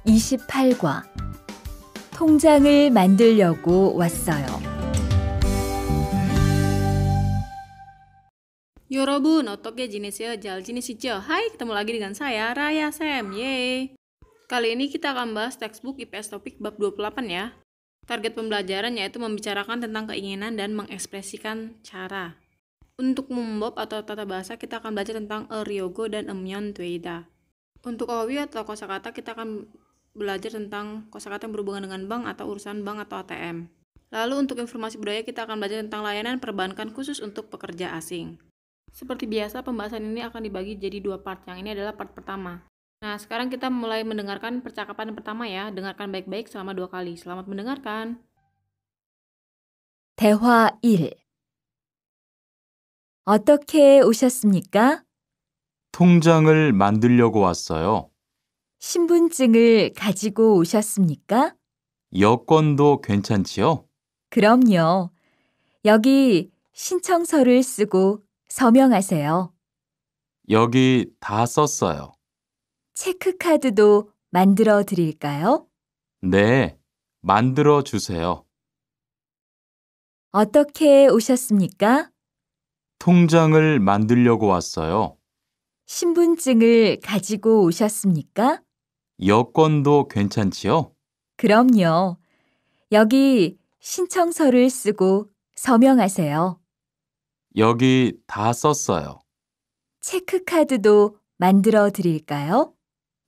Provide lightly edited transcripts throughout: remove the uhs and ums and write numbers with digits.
28과 통장을 만들려고 왔어요. 여러분, 어떻게 지내세요? 잘 지내시죠? Hai, ketemu lagi dengan saya, Raya Sam. Yeay. Kali ini kita akan bahas textbook IPS topik bab 28 ya. Target pembelajaran yaitu membicarakan tentang keinginan dan mengekspresikan cara. Untuk membob atau tata bahasa, kita akan belajar tentang ryogo dan emyon tueda. Untuk overview atau kosakata, kita akan belajar tentang kosakata yang berhubungan dengan bank atau urusan bank atau ATM. Lalu untuk informasi budaya, kita akan belajar tentang layanan perbankan khusus untuk pekerja asing. Seperti biasa, pembahasan ini akan dibagi jadi dua part. Yang ini adalah part pertama. Nah, sekarang kita mulai mendengarkan percakapan pertama ya. Dengarkan baik-baik selama 2 kali. Selamat mendengarkan. 대화 1. 어떻게 오셨습니까? 통장을 만들려고 왔어요. 신분증을 가지고 오셨습니까? 여권도 괜찮지요? 그럼요. 여기 신청서를 쓰고 서명하세요. 여기 다 썼어요. 체크카드도 만들어 드릴까요? 네, 만들어 주세요. 어떻게 오셨습니까? 통장을 만들려고 왔어요. 신분증을 가지고 오셨습니까? 여권도 괜찮지요? 그럼요. 여기 신청서를 쓰고 서명하세요. 여기 다 썼어요. 체크카드도 만들어 드릴까요?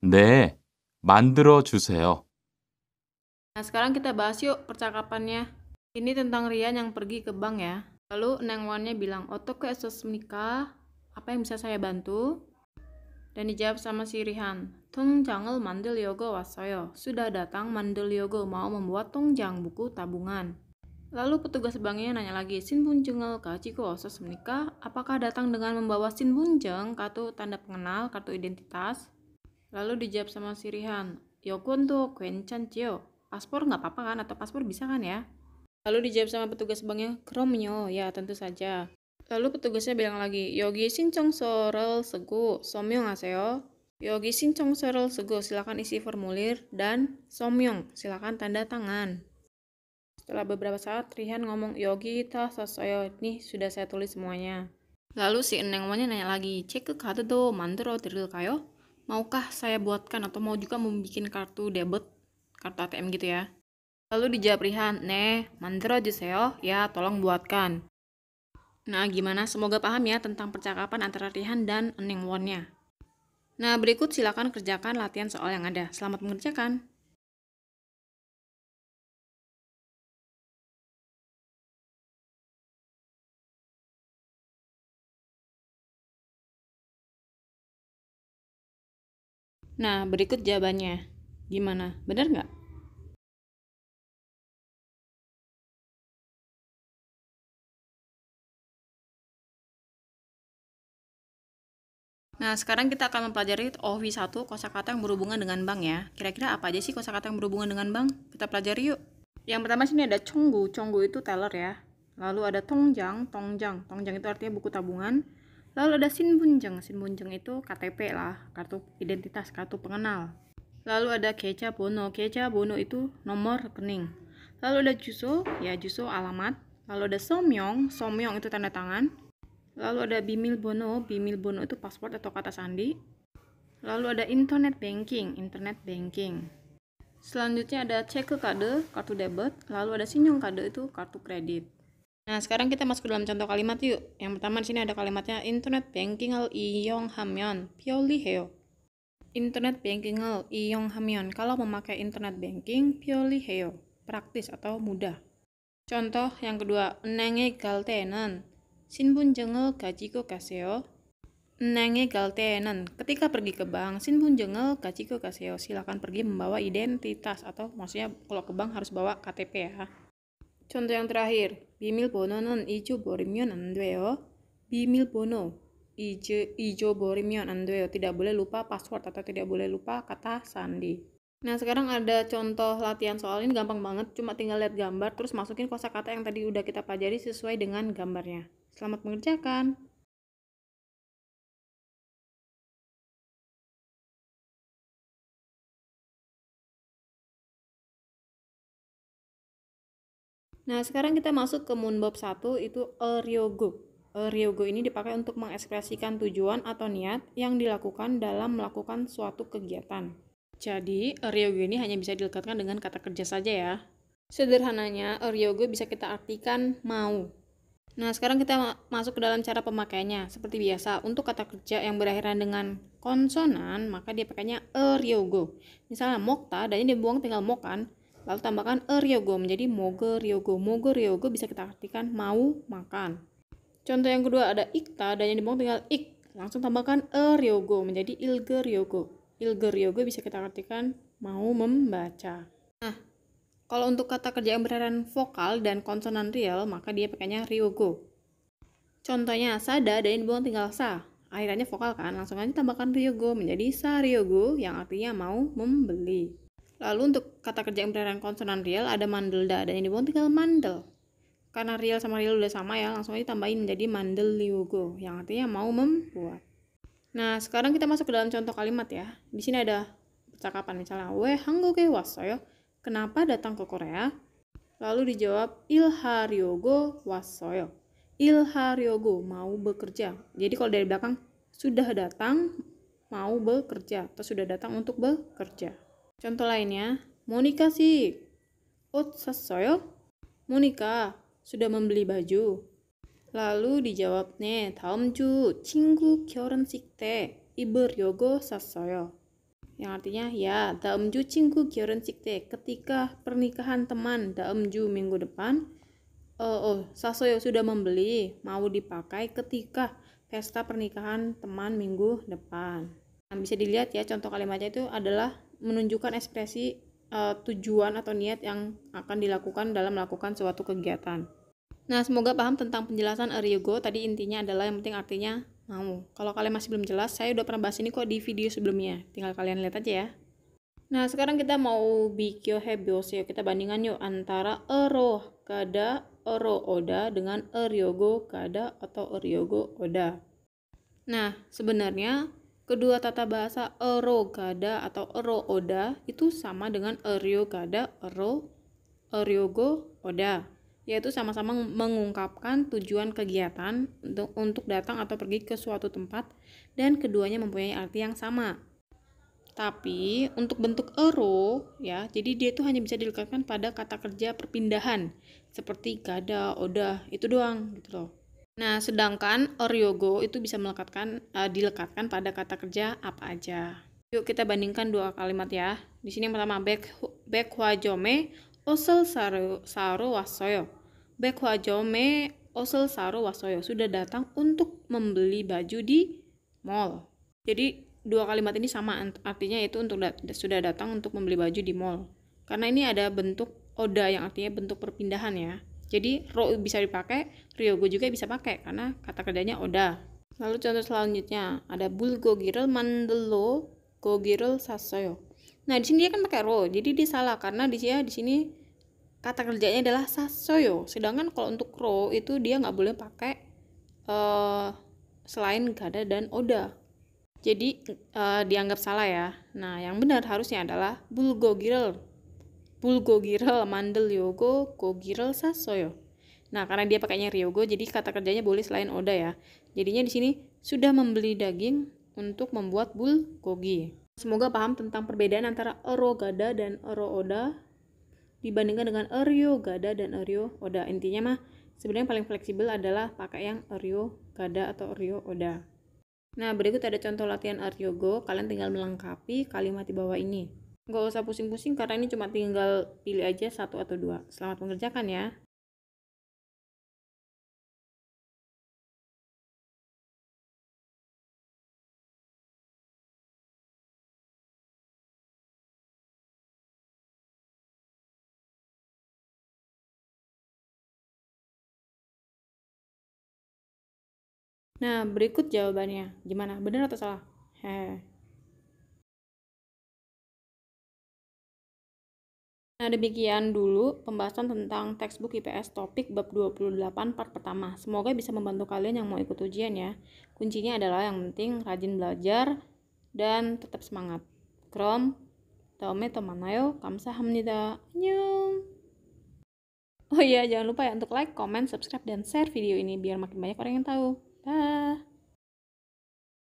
네, 만들어 주세요. Nah, sekarang kita bahas yuk percakapannya. Ini tentang Rian yang pergi ke bank ya. Lalu Neng Wannya bilang, "Otoke esos menikah, apa yang bisa saya bantu?" Dan dijawab sama si Rihan, "통장을 만들려고 왔어요." Sudah datang 만들려고, mau membuat 통장, buku tabungan. Lalu petugas banknya nanya lagi, 신분증을 가지고 오셨습니까? Apakah datang dengan membawa 신분증, kartu tanda pengenal, kartu identitas? Lalu dijawab sama si Rihan, 여권도 괜찮지요? Paspor nggak apa-apa kan? Atau paspor bisa kan ya? Lalu dijawab sama petugas banknya, 그럼요, ya tentu saja. Lalu petugasnya bilang lagi, 여기 신청서를 쓰고 서명하세요. 여기 신청서를 쓰고, silakan isi formulir, dan 서명, silakan tanda tangan. Setelah beberapa saat, Rihan ngomong, 여기 다 썼어요. Nih, sudah saya tulis semuanya. Lalu si Eneng Wannya nanya lagi, 체크카드도 만들어 드릴까요? Maukah saya buatkan atau mau juga membuat kartu debit, kartu ATM gitu ya? Lalu dijawab Rihan, 네, 만들어주세요. Ya, tolong buatkan. Nah, gimana? Semoga paham ya tentang percakapan antara Rihan dan Eneng Wannya. Nah, berikut silakan kerjakan latihan soal yang ada. Selamat mengerjakan. Nah, berikut jawabannya. Gimana? Benar nggak? Nah, sekarang kita akan mempelajari OV1 kosakata yang berhubungan dengan bank ya. Kira-kira apa aja sih kosakata yang berhubungan dengan bank? Kita pelajari yuk. Yang pertama sini ada chonggu. Chonggu itu teller ya. Lalu ada tongjang. Tongjang itu artinya buku tabungan. Lalu ada sinbunjeng. Sinbunjeng itu KTP lah, kartu identitas, kartu pengenal. Lalu ada keja bono. Keja bono itu nomor rekening. Lalu ada juso, ya juso alamat. Lalu ada somyong. Somyong itu tanda tangan. Lalu ada bimil bono itu password atau kata sandi. Lalu ada internet banking. Selanjutnya ada 체크카드, kartu debit. Lalu ada 신용카드 itu kartu kredit. Nah, sekarang kita masuk ke dalam contoh kalimat yuk. Yang pertama di sini ada kalimatnya internet banking을 이용하면 편리해요. Internet banking을 이용하면, kalau memakai internet banking 편리해요, praktis atau mudah. Contoh yang kedua, 은행에 갈 때는 신분증을 가지고 가세요. 은행에 갈 때는, ketika pergi ke bank, 신분증을 가지고 가세요. Silakan pergi membawa identitas, atau maksudnya kalau ke bank harus bawa KTP ya. Contoh yang terakhir, 비밀번호는 잊어버리면 안 돼요. 비밀번호 잊어버리면 안 돼요. Tidak boleh lupa password atau tidak boleh lupa kata sandi. Nah, sekarang ada contoh latihan soal ini gampang banget, cuma tinggal lihat gambar terus masukin kosakata yang tadi udah kita pelajari sesuai dengan gambarnya. Selamat mengerjakan. Nah, sekarang kita masuk ke 문법 1, itu öryogu. Öryogu ini dipakai untuk mengekspresikan tujuan atau niat yang dilakukan dalam melakukan suatu kegiatan. Jadi, öryogu ini hanya bisa dilekatkan dengan kata kerja saja ya. Sederhananya, öryogu bisa kita artikan mau. Nah, sekarang kita masuk ke dalam cara pemakaiannya. Seperti biasa, untuk kata kerja yang berakhiran dengan konsonan, maka dia pakainya öryogu. Misalnya, mokta, dan ini dibuang tinggal mokan. Lalu tambahkan öryogu menjadi mogoryogu. Mogoryogu bisa kita artikan mau makan. Contoh yang kedua ada ikta dan yang dibuang tinggal ik. Langsung tambahkan öryogu menjadi ilgeryogu. Ilgeryogu bisa kita artikan mau membaca. Nah, kalau untuk kata kerja yang berakhiran vokal dan konsonan real, maka dia pakainya ryogo. Contohnya sada dan yang dibuang tinggal sa. Akhirannya vokal kan, langsung aja tambahkan ryogo menjadi saryogo yang artinya mau membeli. Lalu untuk kata kerja yang berakhiran konsonan real ada mandelda dan yang dibuang tinggal mandel. Karena real sama real udah sama ya, langsung aja tambahin menjadi mandelyogo yang artinya mau membuat. Nah, sekarang kita masuk ke dalam contoh kalimat ya. Di sini ada percakapan misalnya, "We 한국에 왔어요?" Kenapa datang ke Korea? Lalu dijawab, "일하려고 왔어요." 일하려고 mau bekerja. Jadi kalau dari belakang sudah datang mau bekerja atau sudah datang untuk bekerja. Contoh lainnya, 모니카 씨, 옷 샀어요? 모니카 sudah membeli baju. Lalu dijawab, 네, 다음 주 친구 결혼식 때 입으려고 샀어요. Yang artinya, ya, dalam ju 친구 결혼식 때, ketika pernikahan teman, dalam ju minggu depan, sasoyo sudah membeli, mau dipakai ketika pesta pernikahan teman minggu depan. Nah, bisa dilihat ya, contoh kalimatnya itu adalah menunjukkan ekspresi tujuan atau niat yang akan dilakukan dalam melakukan suatu kegiatan. Nah, semoga paham tentang penjelasan öryogu. Tadi intinya adalah yang penting artinya mau. Kalau kalian masih belum jelas, saya udah pernah bahas ini kok di video sebelumnya. Tinggal kalian lihat aja ya. Nah, sekarang kita mau bikin 해보세요. Kita bandingkan yuk antara ero gada, ero oda dengan öryogu gada atau öryogu oda. Nah, sebenarnya kedua tata bahasa ero gada atau ero oda itu sama dengan öryo gada, öryogu oda, yaitu sama-sama mengungkapkan tujuan kegiatan untuk datang atau pergi ke suatu tempat, dan keduanya mempunyai arti yang sama. Tapi untuk bentuk ero ya, jadi dia itu hanya bisa dilekatkan pada kata kerja perpindahan seperti gada, oda, itu doang gitu loh. Nah, sedangkan öryogu itu bisa dilekatkan pada kata kerja apa aja. Yuk kita bandingkan dua kalimat ya. Di sini yang pertama, 백화점에 옷을 사러 왔어요. 백화점에 옷을 사러 왔어요. Sudah datang untuk membeli baju di mall. Jadi dua kalimat ini sama artinya, yaitu sudah datang untuk membeli baju di mall. Karena ini ada bentuk oda yang artinya bentuk perpindahan ya. Jadi ro bisa dipakai, ryogo juga bisa pakai karena kata kerjanya oda. Lalu contoh selanjutnya ada bulgogi를 만들러 고기를 샀어요. Nah, di sini dia kan pakai ro, jadi dia salah karena di sini kata kerjanya adalah sasoyo. Sedangkan kalau untuk ro itu dia nggak boleh pakai selain gada dan oda. Jadi dianggap salah ya. Nah, yang benar harusnya adalah bulgogi를 만들려고 고기를 샀어요. Nah, karena dia pakainya ryogo, jadi kata kerjanya boleh selain oda ya. Jadinya di sini sudah membeli daging untuk membuat bulgogi. Semoga paham tentang perbedaan antara ero gada dan ero oda dibandingkan dengan öryo gada dan öryo oda. Intinya mah sebenarnya paling fleksibel adalah pakai yang öryo gada atau öryo oda. Nah, berikut ada contoh latihan öryogu. Kalian tinggal melengkapi kalimat di bawah ini. Nggak usah pusing-pusing karena ini cuma tinggal pilih aja satu atau dua. Selamat mengerjakan ya. Nah, berikut jawabannya. Gimana? Benar atau salah? Nah, demikian dulu pembahasan tentang textbook IPS topik bab 28 part pertama. Semoga bisa membantu kalian yang mau ikut ujian ya. Kuncinya adalah yang penting rajin belajar dan tetap semangat. 그럼 다음에 또 만나요. 감사합니다. 안녕. Oh iya, jangan lupa ya untuk like, comment, subscribe, dan share video ini biar makin banyak orang yang tahu. Bye!